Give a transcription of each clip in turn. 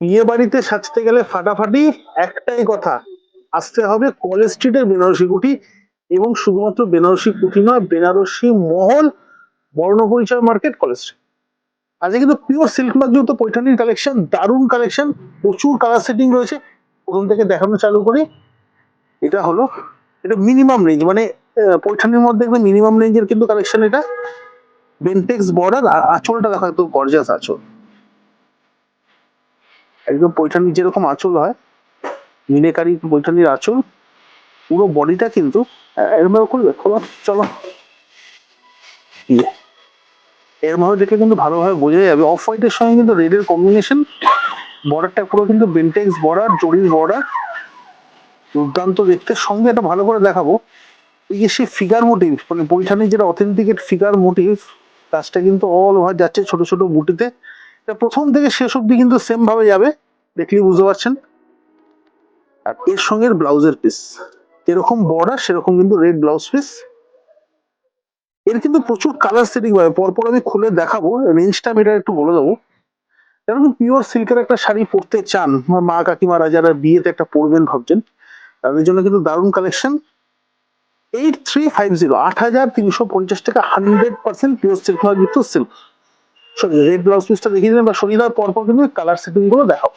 বিয়ে বাড়িতে সাজতে গেলে ফাটাফাটি একটাই কথা, আসতে হবে কলেজ স্ট্রিটের বেনারসি কুঠি। এবং শুধুমাত্র বেনারসি কুঠি নয়, বেনারসি মহল, বর্ণপরিচয় মার্কেট, কলেজ স্ট্রিট। আজকে কিন্তু পিওর সিল্ক মার্ক যুক্ত পৈঠানির কালেকশন, দারুণ কালেকশন, প্রচুর কালার সেটিং রয়েছে। প্রথম থেকে দেখানো চালু করি। এটা হলো, এটা মিনিমাম রেঞ্জ, মানে পৈঠানির মধ্যে একদম মিনিমাম রেঞ্জের কিন্তু কালেকশন। এটা বেন্টেক্স বর্ডার, আর আঁচলটা দেখো একদম গর্জিয়াস আঁচল, একদম পৈঠানির যেরকম আঁচল হয়, মিনেকারি পৈঠানির আঁচল। পুরো বডিটা কিন্তু এরম ভাবে করবে, খোলো চলো, এর ভাবে দেখলে কিন্তু ভালোভাবে বোঝা যাবে। অফ হোয়াইটের সঙ্গে কিন্তু রেডের কম্বিনেশন, বর্ডারটা পুরো কিন্তু বেন্টেক্স বর্ডার, জরির বর্ডার, দুর্দান্ত দেখতে। সঙ্গে এটা ভালো করে দেখাবো, এই যে সে ফিগার মোটিভ, মানে পৈঠানির যেটা অথেন্টিকেট ফিগার মোটিভ, কাজটা কিন্তু অল ওভার যাচ্ছে ছোট ছোট বুটিতে। এটা প্রথম থেকে শেষ অব্দি কিন্তু সেম ভাবে যাবে, দেখলেই বুঝতে পারছেন। আর এর সঙ্গে ব্লাউজের পিস, যেরকম বর্ডার সেরকম কিন্তু রেড ব্লাউজ পিস। এর কিন্তু প্রচুর কালার সেটিং পাবে, পরপর আমি খুলে দেখাবো। রেঞ্জটা আমি এটা একটু বলে দেবো। যারা পিওর সিল্কের একটা শাড়ি পরতে চান, আমার মা কাকিমারা যারা বিয়েতে একটা পরবেন ভাবছেন, তাদের জন্য কিন্তু দারুণ কালেকশন। 8350, 8350 টাকা, 100% পিওর সিল্ক যুক্ত সিল্ক। সরি, রেড ব্লাউজ পিসটা দেখিয়ে দিলেন, বা সরিয়ে দেওয়ার পরপর কিন্তু কালার সেটিং গুলো দেখাবো।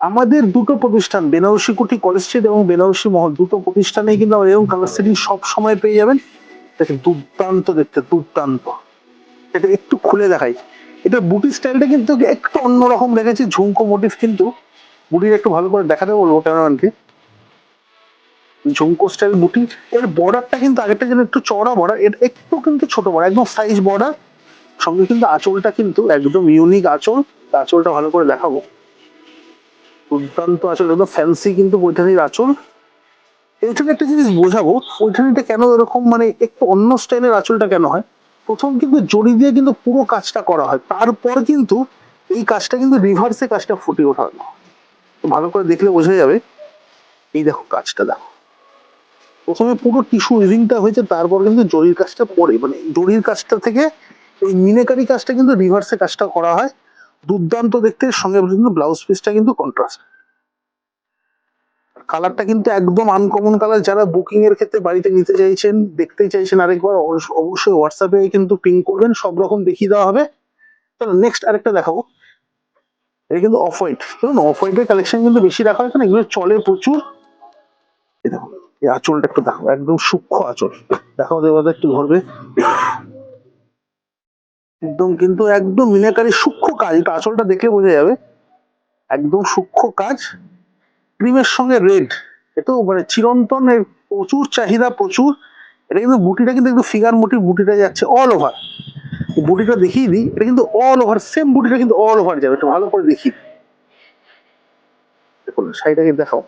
আমাদের দুটো প্রতিষ্ঠান, বেনারসি কুঠি কলেজ স্ট্রিট এবং বেনারসি মহল, দুটো প্রতিষ্ঠানেই কিন্তু এরকম কালার সেটিং সব সময় পেয়ে যাবেন। দেখেন দুর্দান্ত দেখতে, দুর্দান্ত। এটা একটু খুলে দেখাই। এটা বুটি স্টাইলটা কিন্তু একটু অন্যরকম রেখেছি, ঝুমকো মোটিভ কিন্তু। বুটির একটু ভালো করে দেখাতে বলবো ক্যামেরাম্যানকে। ঝুমকো স্টাইল বুটি। এর বর্ডারটা কিন্তু আগেরটা যেন একটু চওড়া বর্ডার, এটা একটু কিন্তু ছোট বর্ডার, একদম সাইজ বর্ডার। সঙ্গে কিন্তু আঁচলটা কিন্তু একদম ইউনিক আঁচল। আঁচলটা ভালো করে দেখাবো, দুর্দান্ত আঁচল, একদম ফ্যান্সি কিন্তু পৈঠানির আঁচল। এইখানে একটা জিনিস বোঝাবো, পৈঠানিটা কেন এরকম, মানে একটু অন্য স্টাইলের আঁচলটা কেন হয়। প্রথম কিন্তু জড়ি দিয়ে কিন্তু পুরো কাজটা করা হয়, তারপর কিন্তু এই কাজটা কিন্তু রিভার্সে কাজটা ফুটে ওঠানো। ভালো করে দেখলে বোঝা যাবে। এই দেখো কাজটা দেখো, প্রথমে পুরো টিস্যু উইভিংটা হয়েছে, তারপর কিন্তু জরির কাজটা পরে, মানে জরির কাজটা থেকে এই মিনেকারি কাজটা কিন্তু রিভার্সে কাজটা করা হয়। দুর্দান্ত দেখতে। সঙ্গে কিন্তু ব্লাউজ পিসটা কিন্তু কন্ট্রাস্ট। কালারটা কিন্তু একদম আনকমন কালার। যারা বুকিং এর ক্ষেত্রে বাড়িতে নিতে চাইছেন, দেখতে চাইছেন আরেকবার, অবশ্যই হোয়াটসঅ্যাপে কিন্তু পিং করবেন, সব রকম দেখিয়ে দেওয়া হবে। চলো নেক্সট আরেকটা দেখাবো। এটা কিন্তু অফ হোয়াইট, দেখুন অফ হোয়াইটের কালেকশন কিন্তু বেশি রাখা হয় না, এগুলো চলে প্রচুর। এই দেখো, এই আঁচলটা একটু দেখো, একদম সূক্ষ্ম আঁচল। দেখাও দেওয়া একটু ধরবে, একদম কিন্তু একদম মিনাকারি সূক্ষ্ম কাজ। এটা আঁচলটা দেখে বোঝা যাবে, একদম সূক্ষ্ম কাজ। ক্রিমের সঙ্গে রেড, এটাও মানে চিরন্তন, প্রচুর চাহিদা, প্রচুর। এটা কিন্তু বুটিটা কিন্তু একটু ফিগার মোটিভ, বুটিটা যাচ্ছে অল ওভার। বুটিটা দেখিয়ে দিই, এটা কিন্তু অল ওভার সেম, বুটিটা কিন্তু অল ওভার যাবে। একটু ভালো করে দেখি, দেখুন শাড়িটাকে দেখাও।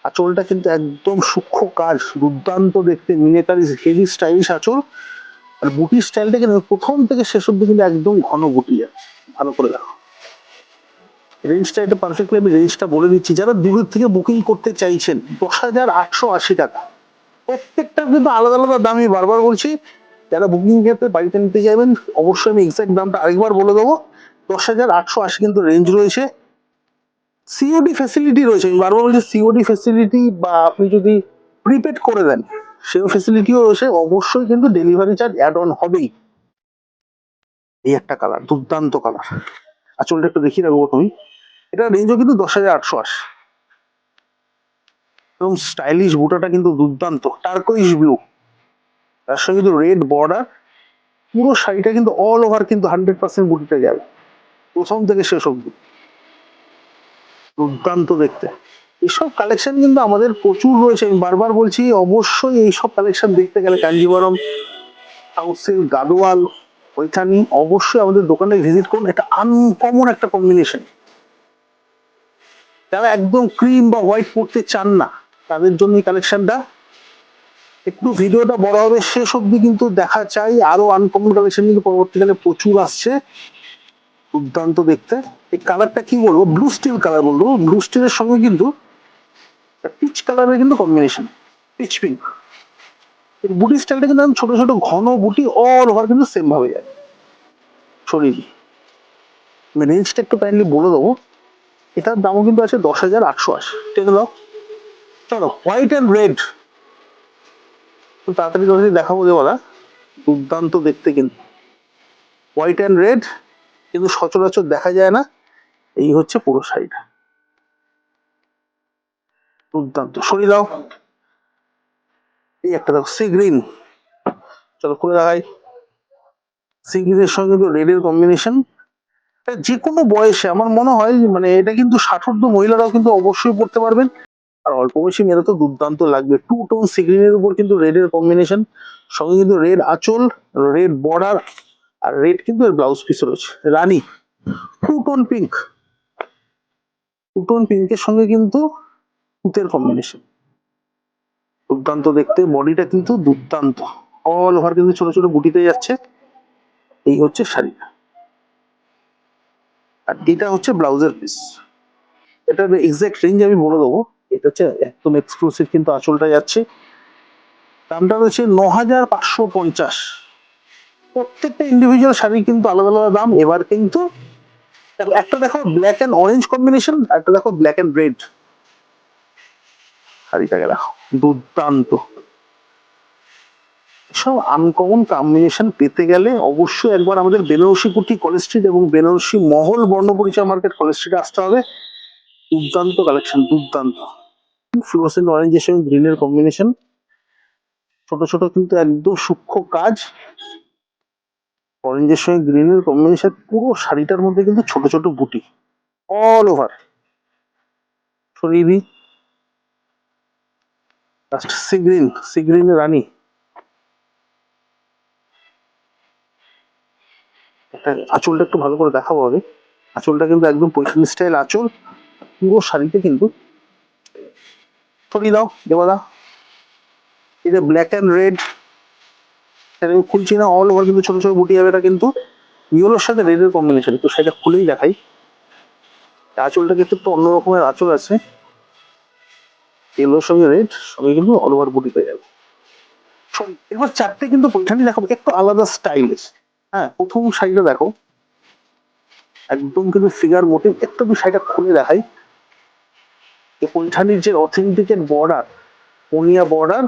আঁচলটা কিন্তু একদম সূক্ষ্ম কাজ, দুর্দান্ত দেখতে, মিনেকারি হেভি স্টাইলিশ আঁচল। আর বুটির স্টাইলটা কিন্তু প্রথম থেকে শেষ অব্দি কিন্তু একদম ঘন বুটি যাচ্ছে। ভালো করে দেখো রেঞ্জটা, এটা পারফেক্টলি আমি রেঞ্জটা বলে দিচ্ছি। যারা দূরের থেকে বুকিং করতে চাইছেন, 10,880 টাকা। প্রত্যেকটা কিন্তু আলাদা আলাদা দাম, আমি বারবার বলছি। যারা বুকিং ক্ষেত্রে বাড়িতে নিতে যাবেন, অবশ্যই আমি এক্সাক্ট দামটা আরেকবার বলে দেবো। 10,880 কিন্তু রেঞ্জ রয়েছে। সিওডি ফ্যাসিলিটি রয়েছে, আমি বারবার বলছি সিওডি ফ্যাসিলিটি, বা আপনি যদি প্রিপেড করে দেন সেও ফ্যাসিলিটিও রয়েছে। অবশ্যই কিন্তু ডেলিভারি চার্জ অ্যাড অন হবেই। এই একটা কালার, দুর্দান্ত কালার। আঁচলটা একটু দেখিয়ে রাখবো তুমি। এটা রেঞ্জও কিন্তু 10,880। এবং স্টাইলিশ বুটাটা কিন্তু দুর্দান্ত, টার্কোইশ ব্লু, তার সঙ্গে কিন্তু রেড বর্ডার। পুরো শাড়িটা কিন্তু অল ওভার কিন্তু 100% বুটিতে যাবে, প্রথম থেকে শেষ অব্দি। দুর্দান্ত দেখতে। এইসব কালেকশন কিন্তু আমাদের প্রচুর রয়েছে, আমি বারবার বলছি। অবশ্যই এইসব কালেকশন দেখতে গেলে কাঞ্জিবরম, সাউথ সিল্ক, গাদোয়াল, পৈঠানি, অবশ্যই আমাদের দোকানে ভিজিট করুন। এটা আনকমন একটা কম্বিনেশন। যারা একদম ক্রিম বা হোয়াইট পড়তে চান না, তাদের জন্য এই কালেকশনটা। একটু ভিডিওটা বড় হবে, শেষ অব্দি কিন্তু দেখা চাই। আরো আনকমন কালেকশন কিন্তু পরবর্তীকালে প্রচুর আসছে, দুর্দান্ত দেখতে। এই কালারটা কি বলবো, ব্লু স্টিল কালার বলবো। ব্লু স্টিলের সঙ্গে কিন্তু পিচ কালারের কিন্তু কম্বিনেশন, পিচ পিঙ্ক। বুটি স্টাইলটা কিন্তু ছোট ছোট ঘন বুটি, অল ওভার কিন্তু সেম ভাবে যায় শরীর। রেঞ্জটা একটু কাইন্ডলি বলে দেবো। এটার দামও কিন্তু আছে 10,880। ঠিক আছে, চলো হোয়াইট অ্যান্ড রেড তাড়াতাড়ি তাড়াতাড়ি দেখাবো দেওয়ালা। দুর্দান্ত দেখতে কিন্তু হোয়াইট অ্যান্ড রেড, কিন্তু সচরাচর দেখা যায় না। এই হচ্ছে পুরো শাড়িটা, দুর্দান্ত। সরিয়ে দাও, এই একটা দেখো সি গ্রিন, চলো খুলে দেখাই। সি গ্রিনের সঙ্গে কিন্তু রেডের কম্বিনেশন। যে কোনো বয়সে আমার মনে হয় মানে এটা কিন্তু 60 মহিলারাও কিন্তু অবশ্যই পড়তে পারবেন। আর অল্প বয়সী মেয়েরা তো দুর্দান্ত লাগবে। টু টোন সি গ্রিনের উপর কিন্তু রেডের কম্বিনেশন, সঙ্গে কিন্তু রেড আঁচল, রেড বর্ডার, আর রেড কিন্তু এর ব্লাউজ পিস রয়েছে রানী। Two tone pink, two tone পিঙ্কের সঙ্গে কিন্তু তুতের কম্বিনেশন, দুর্দান্ত দেখতে। বডিটা কিন্তু দুর্দান্ত, অল ওভার কিন্তু ছোট ছোট বুটিতে যাচ্ছে। এই হচ্ছে শাড়িটা, আর এটা হচ্ছে ব্লাউজের পিস। এটার এক্সাক্ট রেঞ্জ আমি বলে দেবো। এটা হচ্ছে একদম এক্সক্লুসিভ, কিন্তু আঁচলটা যাচ্ছে। দামটা রয়েছে 9,550। প্রত্যেকটা ইন্ডিভিজুয়াল শাড়ি কিন্তু আলাদা আলাদা দাম। এবার কিন্তু একটা দেখো ব্ল্যাক অ্যান্ড অরেঞ্জ কম্বিনেশন, একটা দেখো ব্ল্যাক অ্যান্ড রেড। শাড়িটাকে দেখো, দুর্দান্ত। সব আনকমন কম্বিনেশন পেতে গেলে অবশ্যই একবার আমাদের বেনারসি কুটি কলেজ স্ট্রিট এবং বেনারসি মহল বর্ণপরিচয় মার্কেট কলেজ স্ট্রিটে আসতে হবে। দুর্দান্ত কালেকশন, দুর্দান্ত। ফ্লোরোসেন্ট অরেঞ্জের সঙ্গে গ্রিনের কম্বিনেশন, ছোট ছোট কিন্তু একদম সূক্ষ্ম কাজ। অরেঞ্জের সঙ্গে গ্রিনের কম্বিনেশন, পুরো শাড়িটার মধ্যে কিন্তু ছোট ছোট বুটি অল ওভার। সরিয়ে দিই, সি গ্রিন, সি গ্রিন রানী। একটা আঁচলটা একটু ভালো করে দেখাবো আগে। আঁচলটা কিন্তু একদম পৈঠানি স্টাইল আঁচল, পুরো শাড়িতে কিন্তু। সরিয়ে দাও দেওয়াদা। এটা ব্ল্যাক অ্যান্ড রেড, আমি খুলছি না, অল ওভার কিন্তু ছোট ছোট বুটি যাবে। এটা কিন্তু ইয়েলোর সাথে রেডের কম্বিনেশন, তো সেটা খুলেই দেখাই। আঁচলটা কিন্তু একটু অন্য রকমের আঁচল আছে, ইয়েলোর সঙ্গে রেড, সঙ্গে কিন্তু অল ওভার বুটি পেয়ে যাবে। এবার চারটে কিন্তু পৈঠানি দেখাবো একটু আলাদা স্টাইলিশ। হ্যাঁ, প্রথম শাড়িটা দেখো, একদম কিন্তু ফিগার মোটিভ। একটু আমি শাড়িটা খুলে দেখাই। এই পৈঠানির যে অথেন্টিকেট বর্ডার, পনিয়া বর্ডার,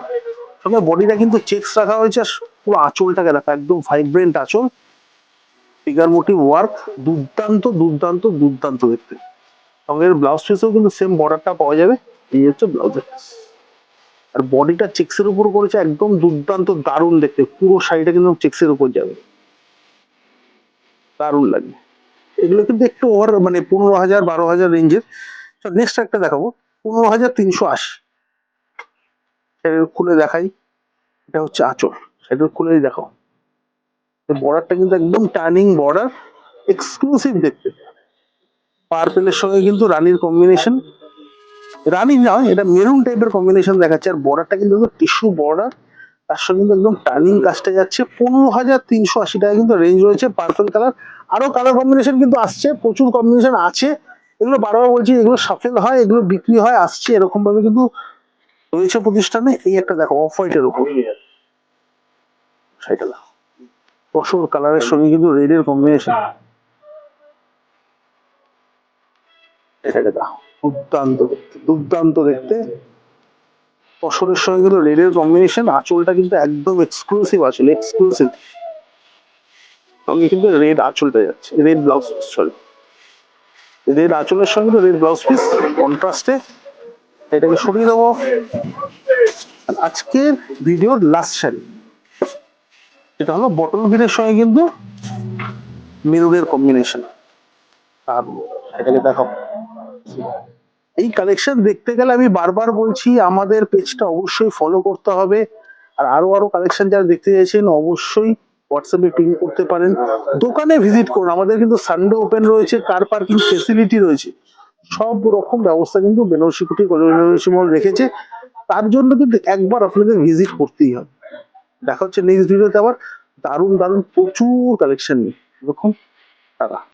সঙ্গে বডিটা কিন্তু চেক্স রাখা হয়েছে। আর পুরো আঁচলটাকে দেখো, একদম ভাইব্রেন্ট আঁচল, ফিগার মোটিভ ওয়ার্ক, দুর্দান্ত দুর্দান্ত দুর্দান্ত দেখতে। সঙ্গে ব্লাউজ পিসেও কিন্তু সেম বর্ডারটা পাওয়া যাবে। এই হচ্ছে ব্লাউজের পিস, আর বডিটা চেক্সের উপর করেছে, একদম দুর্দান্ত দারুণ দেখতে। পুরো শাড়িটা কিন্তু চেক্সের উপর যাবে, দারুণ লাগবে। এগুলো কিন্তু একটু ওভার মানে 15,000 12,000 রেঞ্জের। নেক্সট একটা দেখাবো 15,380। খুলে দেখাই। এটা হচ্ছে আঁচল, সেটা খুলেই দেখো। বর্ডারটা কিন্তু একদম টার্নিং বর্ডার, এক্সক্লুসিভ দেখতে। পার্পেলের সঙ্গে কিন্তু রানীর কম্বিনেশন, রানী নয় এটা মেরুন টাইপের কম্বিনেশন দেখাচ্ছে। আর বর্ডারটা কিন্তু টিস্যু বর্ডার, তার সঙ্গে কিন্তু একদম টার্নিং কাজটা যাচ্ছে। 15,380 টাকা কিন্তু রেঞ্জ রয়েছে। পার্পল কালার, আরো কালার কম্বিনেশন কিন্তু আসছে, প্রচুর কম্বিনেশন আছে। এগুলো বারবার বলছি, এগুলো সাফেল হয়, এগুলো বিক্রি হয়, আসছে এরকম ভাবে কিন্তু রয়েছে প্রতিষ্ঠানে। এই একটা দেখো অফ হোয়াইটের উপর সেটা দেখো, প্রচুর কালারের সঙ্গে কিন্তু রেডের কম্বিনেশন। এটা দেখো, দুর্দান্ত দেখতে, দুর্দান্ত দেখতে। তসরের সঙ্গে কিন্তু রেডের কম্বিনেশন। আঁচলটা কিন্তু একদম এক্সক্লুসিভ আঁচল, এক্সক্লুসিভ। সঙ্গে কিন্তু রেড আঁচলটা যাচ্ছে, red blouse piece, sorry red আঁচলের সঙ্গে কিন্তু রেড ব্লাউজ পিস কন্ট্রাস্টে। এটাকে সরিয়ে দেবো। আজকের ভিডিওর লাস্ট শাড়ি, এটা হলো বটল গ্রিনের সঙ্গে কিন্তু মেরুনের কম্বিনেশন। আর এটাকে দেখো, এই কালেকশন দেখতে গেলে আমি বারবার বলছি আমাদের পেজটা অবশ্যই ফলো করতে হবে। আর আরো আরো কালেকশন যারা দেখতে চাইছেন অবশ্যই হোয়াটসঅ্যাপে পিং করতে পারেন, দোকানে ভিজিট করুন। আমাদের কিন্তু সানডে ওপেন রয়েছে, কার পার্কিং ফেসিলিটি রয়েছে, সব রকম ব্যবস্থা কিন্তু বেনারসি কুটি বেনারসি মল রেখেছে। তার জন্য কিন্তু একবার আপনাদের ভিজিট করতেই হবে। দেখা হচ্ছে নেক্সট ভিডিওতে আবার দারুণ দারুণ প্রচুর কালেকশন নিয়ে। দেখুন, টাটা।